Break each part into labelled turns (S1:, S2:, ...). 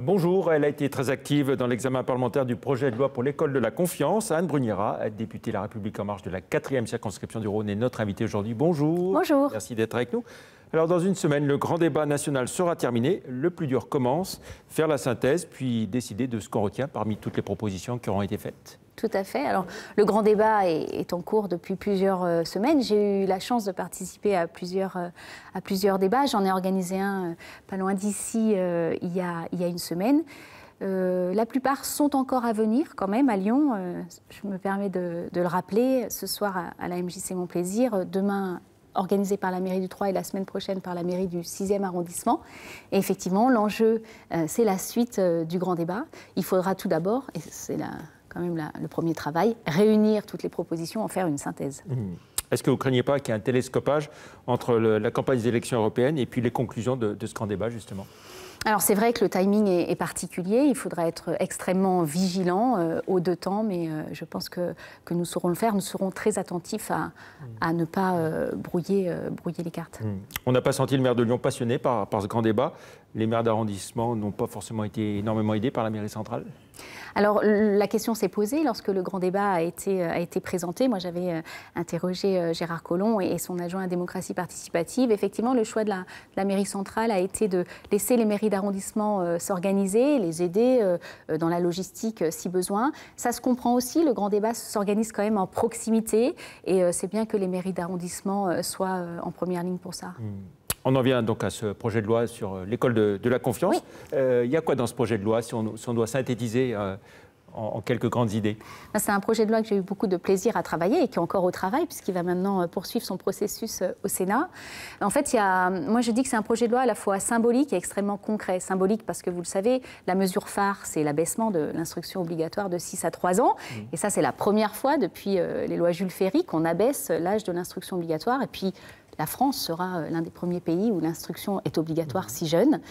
S1: Bonjour, elle a été très active dans l'examen parlementaire du projet de loi pour l'école de la confiance. Anne Brugnera, députée La République En Marche de la 4e circonscription du Rhône, est notre invitée aujourd'hui. Bonjour.
S2: Bonjour.
S1: Merci d'être avec nous. Alors, dans une semaine, le grand débat national sera terminé. Le plus dur commence, faire la synthèse, puis décider de ce qu'on retient parmi toutes les propositions qui auront été faites.
S2: Tout à fait. Alors, le grand débat est en cours depuis plusieurs semaines. J'ai eu la chance de participer à plusieurs débats. J'en ai organisé un pas loin d'ici il y a une semaine. La plupart sont encore à venir quand même à Lyon. Je me permets de le rappeler. Ce soir à la MJC Mon Plaisir, demain organisé par la mairie du 3 et la semaine prochaine par la mairie du 6e arrondissement. Et effectivement, l'enjeu, c'est la suite du grand débat. Il faudra tout d'abord, et c'est quand même le premier travail, réunir toutes les propositions, en faire une synthèse.
S1: Est-ce que vous ne craignez pas qu'il y ait un télescopage entre la campagne des élections européennes et puis les conclusions de ce grand débat, justement ?
S2: Alors c'est vrai que le timing est particulier, il faudra être extrêmement vigilant aux deux temps, mais je pense que nous saurons le faire. Nous serons très attentifs à ne pas brouiller les cartes.
S1: On n'a pas senti le maire de Lyon passionné par ce grand débat. Les maires d'arrondissement n'ont pas forcément été énormément aidés par la mairie centrale.
S2: Alors la question s'est posée lorsque le grand débat a été présenté. Moi j'avais interrogé Gérard Collomb et son adjoint à démocratie participative. Effectivement, le choix de la mairie centrale a été de laisser les mairies d'arrondissement s'organiser, les aider dans la logistique si besoin. Ça se comprend aussi, le grand débat s'organise quand même en proximité et c'est bien que les mairies d'arrondissement soient en première ligne pour ça.
S1: On en vient donc à ce projet de loi sur l'école de la confiance.
S2: Oui.
S1: Il y a quoi dans ce projet de loi, si on doit synthétiser en quelques grandes idées?
S2: C'est un projet de loi que j'ai eu beaucoup de plaisir à travailler et qui est encore au travail puisqu'il va maintenant poursuivre son processus au Sénat. En fait, moi je dis que c'est un projet de loi à la fois symbolique et extrêmement concret. Symbolique parce que vous le savez, la mesure phare, c'est l'abaissement de l'instruction obligatoire de 6 à 3 ans. Et ça, c'est la première fois depuis les lois Jules Ferry qu'on abaisse l'âge de l'instruction obligatoire. Et puis, la France sera l'un des premiers pays où l'instruction est obligatoire si jeune.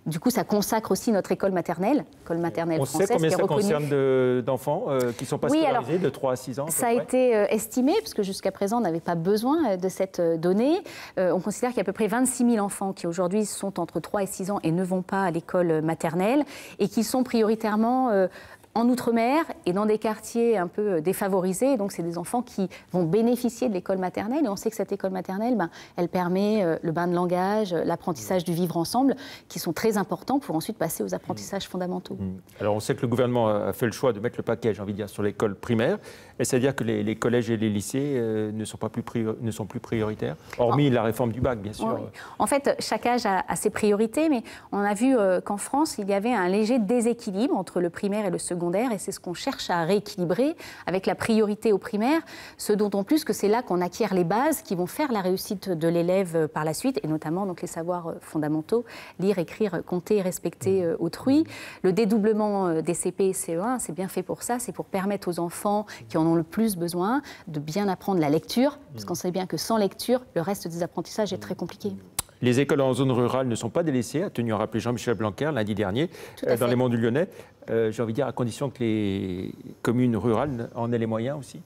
S2: Du coup, ça consacre aussi notre école maternelle française.
S1: On sait combien ça concerne d'enfants qui sont pas scolarisés de 3 à 6 ans?
S2: Ça a été estimé, parce que jusqu'à présent, on n'avait pas besoin de cette donnée. On considère qu'il y a à peu près 26 000 enfants qui aujourd'hui sont entre 3 et 6 ans et ne vont pas à l'école maternelle et qui sont prioritairement en Outre-mer et dans des quartiers un peu défavorisés. Donc, c'est des enfants qui vont bénéficier de l'école maternelle. Et on sait que cette école maternelle, elle permet le bain de langage, l'apprentissage du vivre ensemble, qui sont très importants pour ensuite passer aux apprentissages fondamentaux.
S1: Alors, on sait que le gouvernement a fait le choix de mettre le paquet, j'ai envie de dire, sur l'école primaire. C'est-à-dire que les collèges et les lycées ne sont plus prioritaires, hormis la réforme du bac, bien sûr.
S2: Oui. En fait, chaque âge a ses priorités, mais on a vu qu'en France, il y avait un léger déséquilibre entre le primaire et le secondaire. Et c'est ce qu'on cherche à rééquilibrer avec la priorité au primaire, ce d'autant plus que c'est là qu'on acquiert les bases qui vont faire la réussite de l'élève par la suite, et notamment donc, les savoirs fondamentaux, lire, écrire, compter, respecter autrui. Le dédoublement des CP et CE1, c'est bien fait pour ça, c'est pour permettre aux enfants qui en ont le plus besoin de bien apprendre la lecture, parce qu'on sait bien que sans lecture, le reste des apprentissages est très compliqué.
S1: Les écoles en zone rurale ne sont pas délaissées, a tenu à rappeler Jean-Michel Blanquer lundi dernier dans les Monts du Lyonnais. J'ai envie de dire à condition que les communes rurales en aient les moyens aussi.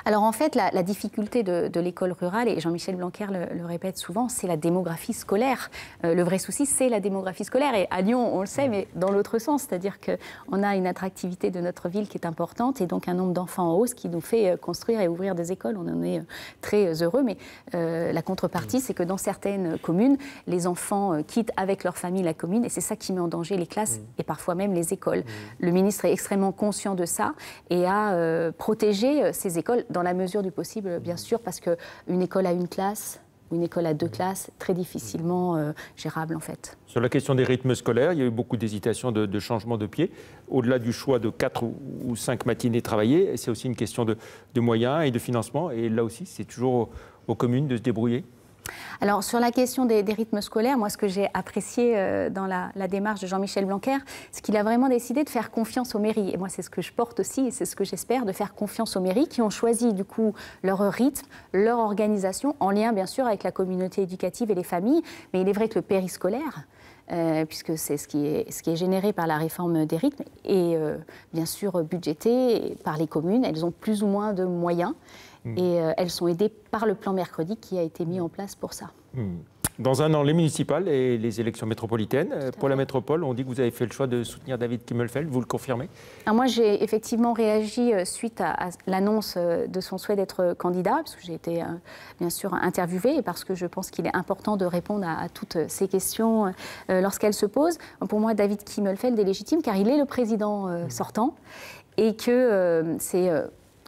S2: Alors en fait, la difficulté de l'école rurale, et Jean-Michel Blanquer le répète souvent, c'est la démographie scolaire. Le vrai souci, c'est la démographie scolaire. Et à Lyon, on le sait, mais dans l'autre sens, c'est-à-dire qu'on a une attractivité de notre ville qui est importante et donc un nombre d'enfants en hausse qui nous fait construire et ouvrir des écoles. On en est très heureux, mais la contrepartie, c'est que dans certaines communes, les enfants quittent avec leur famille la commune et c'est ça qui met en danger les classes et parfois même les écoles. Le ministre est extrêmement conscient de ça et a protégé ces écoles dans la mesure du possible, bien sûr, parce qu'une école à une classe ou une école à 2 classes, très difficilement gérable, en fait.
S1: Sur la question des rythmes scolaires, il y a eu beaucoup d'hésitations, de changements de pied. Au-delà du choix de 4 ou 5 matinées travaillées, c'est aussi une question de moyens et de financement. Et là aussi, c'est toujours aux communes de se débrouiller.
S2: Alors, sur la question des rythmes scolaires, moi, ce que j'ai apprécié dans la démarche de Jean-Michel Blanquer, c'est qu'il a vraiment décidé de faire confiance aux mairies. Et moi, c'est ce que je porte aussi, et c'est ce que j'espère, de faire confiance aux mairies qui ont choisi, du coup, leur rythme, leur organisation, en lien, bien sûr, avec la communauté éducative et les familles. Mais il est vrai que le périscolaire, puisque c'est ce qui est généré par la réforme des rythmes, et bien sûr budgété par les communes. Elles ont plus ou moins de moyens. Et elles sont aidées par le plan Mercredi qui a été mis en place pour ça.
S1: Dans un an, les municipales et les élections métropolitaines. Pour la métropole, on dit que vous avez fait le choix de soutenir David Kimmelfeld. Vous le confirmez?
S2: Alors moi, j'ai effectivement réagi suite à l'annonce de son souhait d'être candidat, parce que j'ai été bien sûr interviewée et parce que je pense qu'il est important de répondre à toutes ces questions lorsqu'elles se posent. Pour moi, David Kimmelfeld est légitime car il est le président sortant et que c'est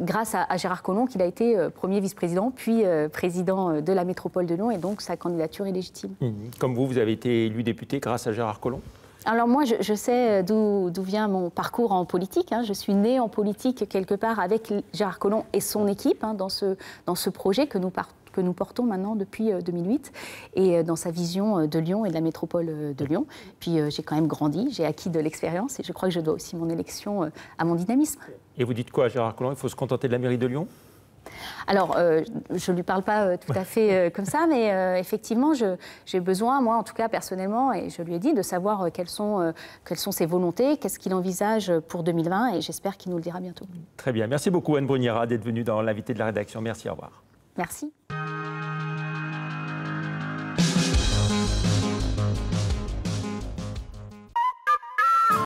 S2: grâce à Gérard Collomb qu'il a été premier vice-président, puis président de la métropole de Lyon, et donc sa candidature est légitime.
S1: Comme vous avez été élu député grâce à Gérard Collomb?
S2: Alors moi, je sais d'où vient mon parcours en politique. Je suis née en politique quelque part avec Gérard Collomb et son équipe dans ce projet que nous portons maintenant depuis 2008 et dans sa vision de Lyon et de la métropole de Lyon. Puis j'ai quand même grandi, j'ai acquis de l'expérience et je crois que je dois aussi mon élection à mon dynamisme.
S1: Et vous dites quoi à Gérard Collomb? Il faut se contenter de la mairie de Lyon?
S2: Alors, je ne lui parle pas tout à fait comme ça, mais effectivement, j'ai besoin, moi en tout cas personnellement, et je lui ai dit, de savoir quelles sont ses volontés, qu'est-ce qu'il envisage pour 2020, et j'espère qu'il nous le dira bientôt.
S1: Très bien. Merci beaucoup Anne Brugnera d'être venue dans l'invité de la rédaction. Merci, au revoir.
S2: Merci.